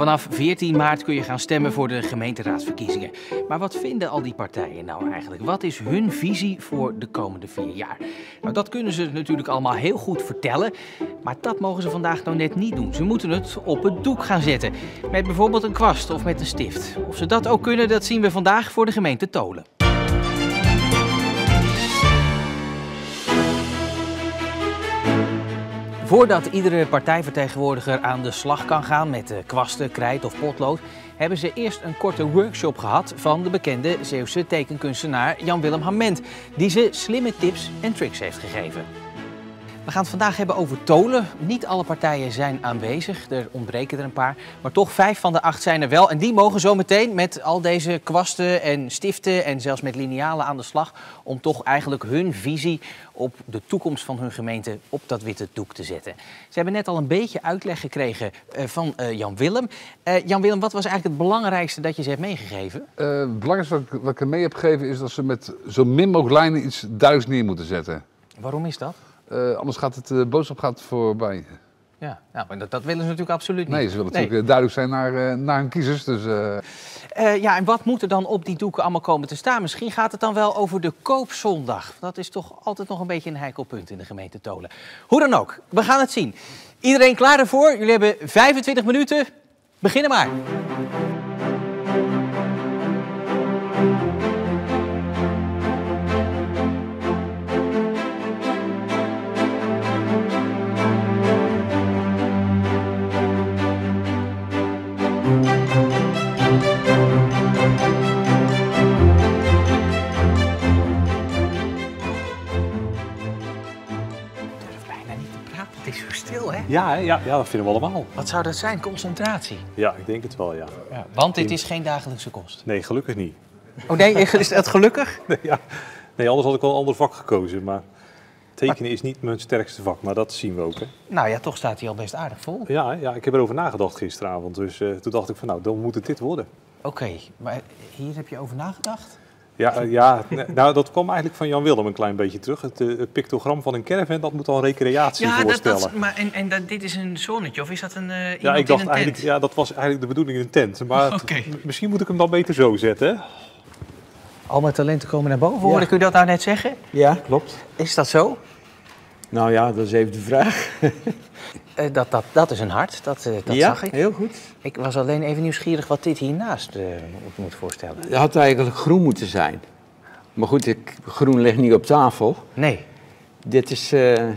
Vanaf 14 maart kun je gaan stemmen voor de gemeenteraadsverkiezingen. Maar wat vinden al die partijen nou eigenlijk? Wat is hun visie voor de komende 4 jaar? Nou, dat kunnen ze natuurlijk allemaal heel goed vertellen. Maar dat mogen ze vandaag nou net niet doen. Ze moeten het op het doek gaan zetten. Met bijvoorbeeld een kwast of met een stift. Of ze dat ook kunnen, dat zien we vandaag voor de gemeente Tholen. Voordat iedere partijvertegenwoordiger aan de slag kan gaan met kwasten, krijt of potlood, hebben ze eerst een korte workshop gehad van de bekende Zeeuwse tekenkunstenaar Jan-Willem Hament, die ze slimme tips en tricks heeft gegeven. We gaan het vandaag hebben over Tholen. Niet alle partijen zijn aanwezig, er ontbreken er een paar, maar toch 5 van de 8 zijn er wel. En die mogen zo meteen met al deze kwasten en stiften en zelfs met linealen aan de slag om toch eigenlijk hun visie op de toekomst van hun gemeente op dat witte doek te zetten. Ze hebben net al een beetje uitleg gekregen van Jan-Willem. Jan-Willem, wat was eigenlijk het belangrijkste dat je ze hebt meegegeven? Het belangrijkste wat ik er mee heb gegeven is dat ze met zo min mogelijk lijnen iets duidelijks neer moeten zetten. Waarom is dat? Anders gaat de boodschap voorbij. Ja, nou, maar dat willen ze natuurlijk absoluut niet. Nee, ze willen natuurlijk duidelijk zijn naar hun kiezers. Dus, ja, en wat moet er dan op die doeken allemaal komen te staan? Misschien gaat het dan wel over de koopzondag. Dat is toch altijd nog een beetje een heikel punt in de gemeente Tholen. Hoe dan ook, we gaan het zien. Iedereen klaar ervoor? Jullie hebben 25 minuten. Beginnen maar. Het is zo stil, hè? Ja, dat vinden we allemaal. Wat zou dat zijn? Concentratie? Ja, ik denk het wel, ja. Want dit is geen dagelijkse kost. Nee, gelukkig niet. Oh nee, is dat gelukkig? Nee, anders had ik wel een ander vak gekozen. Maar tekenen is niet mijn sterkste vak, maar dat zien we ook, hè. Nou ja, toch staat hij al best aardig vol. Ja, ik heb erover nagedacht gisteravond. Dus toen dacht ik van, nou, dan moet het dit worden. Oké, maar hier heb je over nagedacht? Nou, dat kwam eigenlijk van Jan-Willem een klein beetje terug. Het pictogram van een caravan, dat moet al recreatie voorstellen. Dit is een zonnetje, of is dat een Ja, ik dacht eigenlijk, ja, dat was eigenlijk de bedoeling in een tent. Maar misschien moet ik hem dan beter zo zetten, hè? Al mijn talenten komen naar boven, hoorde ik u dat nou net zeggen? Ja, klopt. Is dat zo? Nou ja, dat is even de vraag. Dat is een hart, dat zag ik. Heel goed. Ik was alleen even nieuwsgierig wat dit hiernaast moet voorstellen. Het had eigenlijk groen moeten zijn. Maar goed, groen ligt niet op tafel. Nee. Dit is een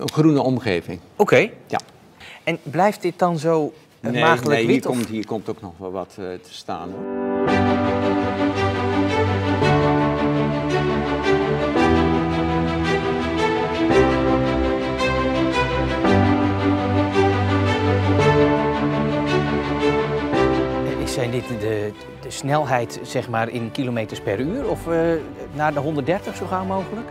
groene omgeving. Oké. Ja. En blijft dit dan zo maagdelijk wit? Hier komt ook nog wel wat te staan, hoor. Zijn dit de snelheid, zeg maar, in kilometers per uur? Of naar de 130 zo gauw mogelijk?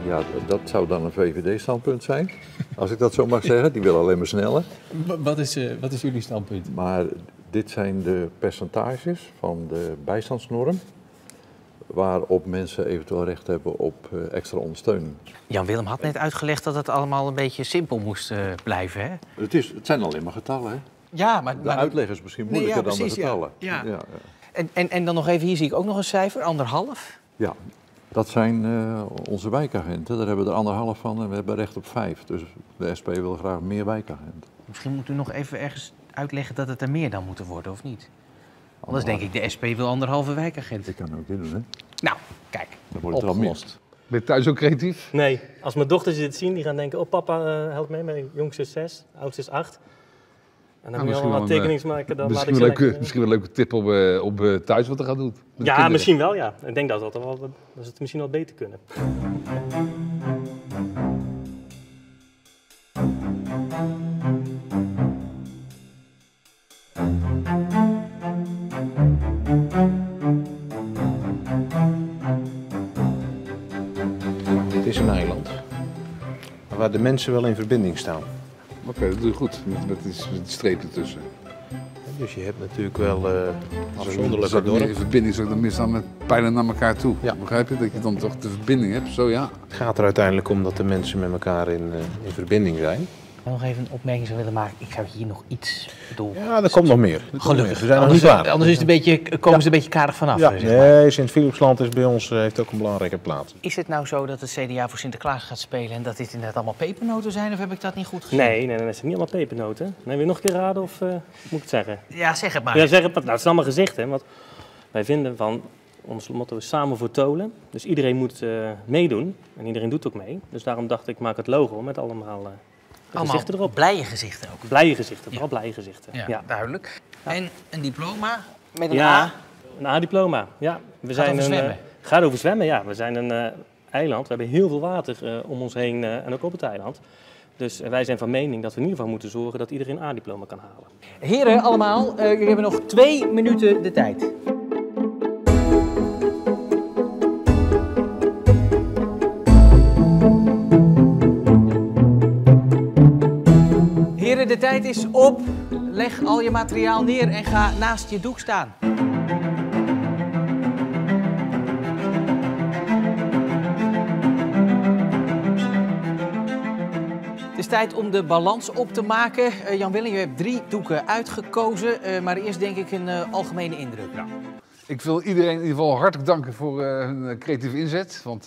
Ja, dat zou dan een VVD-standpunt zijn, als ik dat zo mag zeggen. Die willen alleen maar sneller. Wat is jullie standpunt? Maar dit zijn de percentages van de bijstandsnorm, waarop mensen eventueel recht hebben op extra ondersteuning. Jan-Willem had net uitgelegd dat het allemaal een beetje simpel moest blijven, hè? Het zijn alleen maar getallen, hè? Ja, maar de uitleg is misschien moeilijker dan de getallen. Ja. En dan nog even, hier zie ik ook nog een cijfer, 1,5. Ja, dat zijn onze wijkagenten. Daar hebben we er 1,5 van en we hebben recht op 5. Dus de SP wil graag meer wijkagenten. Misschien moet u nog even ergens uitleggen dat het er meer dan moeten worden, of niet? Anders denk ik, de SP wil 1,5 wijkagenten. Ik kan ook dit doen, hè? Nou, kijk, dan wordt het wel meer. Ben je thuis ook creatief? Nee, als mijn dochters dit zien, die gaan denken, oh papa, help mee. Mijn jongste is 6, oudste is 8. En dan moet je allemaal tekeningen maken. Dan misschien wel een leuke tip op thuis wat te gaan doen. Ja, misschien wel, ja. Ik denk dat ze het misschien wel beter kunnen. Het is een eiland, waar de mensen wel in verbinding staan. Oké, dat doe je goed, met die strepen ertussen. Dus je hebt natuurlijk wel afzonderlijke dorpen. De verbinding is ook dan meestal met pijlen naar elkaar toe. Ja. Begrijp je? Dat je dan toch de verbinding hebt, zo ja. Het gaat er uiteindelijk om dat de mensen met elkaar in verbinding zijn. nog even een opmerking zou willen maken. Ik zou hier nog iets bedoel. Ja, er komt nog meer. Gelukkig. We zijn nog niet klaar. Anders is het een beetje, komen ze er een beetje karig vanaf. Ja, zeg maar. nee, Sint-Philipsland is bij ons, heeft ook een belangrijke plaats. Is het nou zo dat het CDA voor Sinterklaas gaat spelen en dat dit inderdaad allemaal pepernoten zijn? Of heb ik dat niet goed gezien? Nee, dat zijn niet allemaal pepernoten. Nee, wil je nog een keer raden of moet ik het zeggen? Ja, zeg het maar. Ja, zeg het maar. Nou, het is allemaal gezichten. Want wij vinden van, ons motto is samen voor Tolen. Dus iedereen moet meedoen. En iedereen doet ook mee. Dus daarom dacht ik, maak het logo met allemaal gezichten erop. Blije gezichten ook. Blije gezichten, vooral blije gezichten. Ja, duidelijk. En een diploma met een Ja, A. een A-diploma. Ja, we Gaat over zwemmen. Gaat over zwemmen, ja. We zijn een eiland. We hebben heel veel water om ons heen en ook op het eiland. Dus wij zijn van mening dat we in ieder geval moeten zorgen dat iedereen een A-diploma kan halen. Heren, allemaal, jullie hebben nog 2 minuten de tijd. Heren, de tijd is op. Leg al je materiaal neer en ga naast je doek staan. Het is tijd om de balans op te maken. Jan-Willem, je hebt 3 doeken uitgekozen, maar eerst denk ik een algemene indruk. Ja. Ik wil iedereen in ieder geval hartelijk danken voor hun creatieve inzet. Want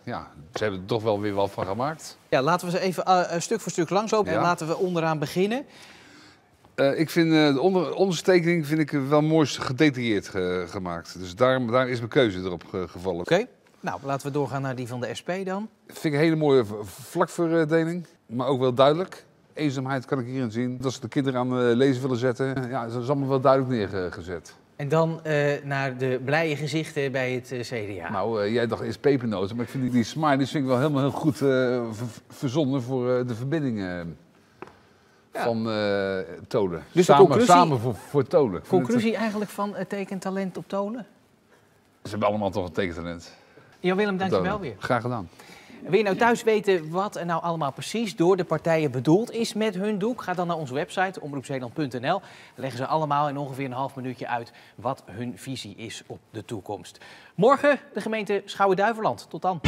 ja, ze hebben er toch wel weer wat van gemaakt. Ja, laten we ze even stuk voor stuk langslopen en laten we onderaan beginnen. Ik vind de onderste tekening vind ik wel mooi gedetailleerd gemaakt. Dus daar is mijn keuze erop gevallen. Oké. Nou, laten we doorgaan naar die van de SP dan. Vind ik een hele mooie vlakverdeling, maar ook wel duidelijk. Eenzaamheid kan ik hierin zien. Dat ze de kinderen aan lezen willen zetten, ja, dat is allemaal wel duidelijk neergezet. En dan naar de blije gezichten bij het CDA. Nou, jij dacht eerst pepernoten, maar ik vind die smileys vind ik wel helemaal heel goed verzonnen voor de verbindingen van Tolen. Dus samen voor Tolen. Conclusie eigenlijk van tekentalent op Tolen? Ze hebben allemaal toch een tekentalent. Jan-Willem, dank je wel weer. Graag gedaan. Wil je nou thuis weten wat er nou allemaal precies door de partijen bedoeld is met hun doek? Ga dan naar onze website, omroepzeeland.nl. Daar leggen ze allemaal in ongeveer een half minuutje uit wat hun visie is op de toekomst. Morgen de gemeente Schouwen-Duiveland. Tot dan.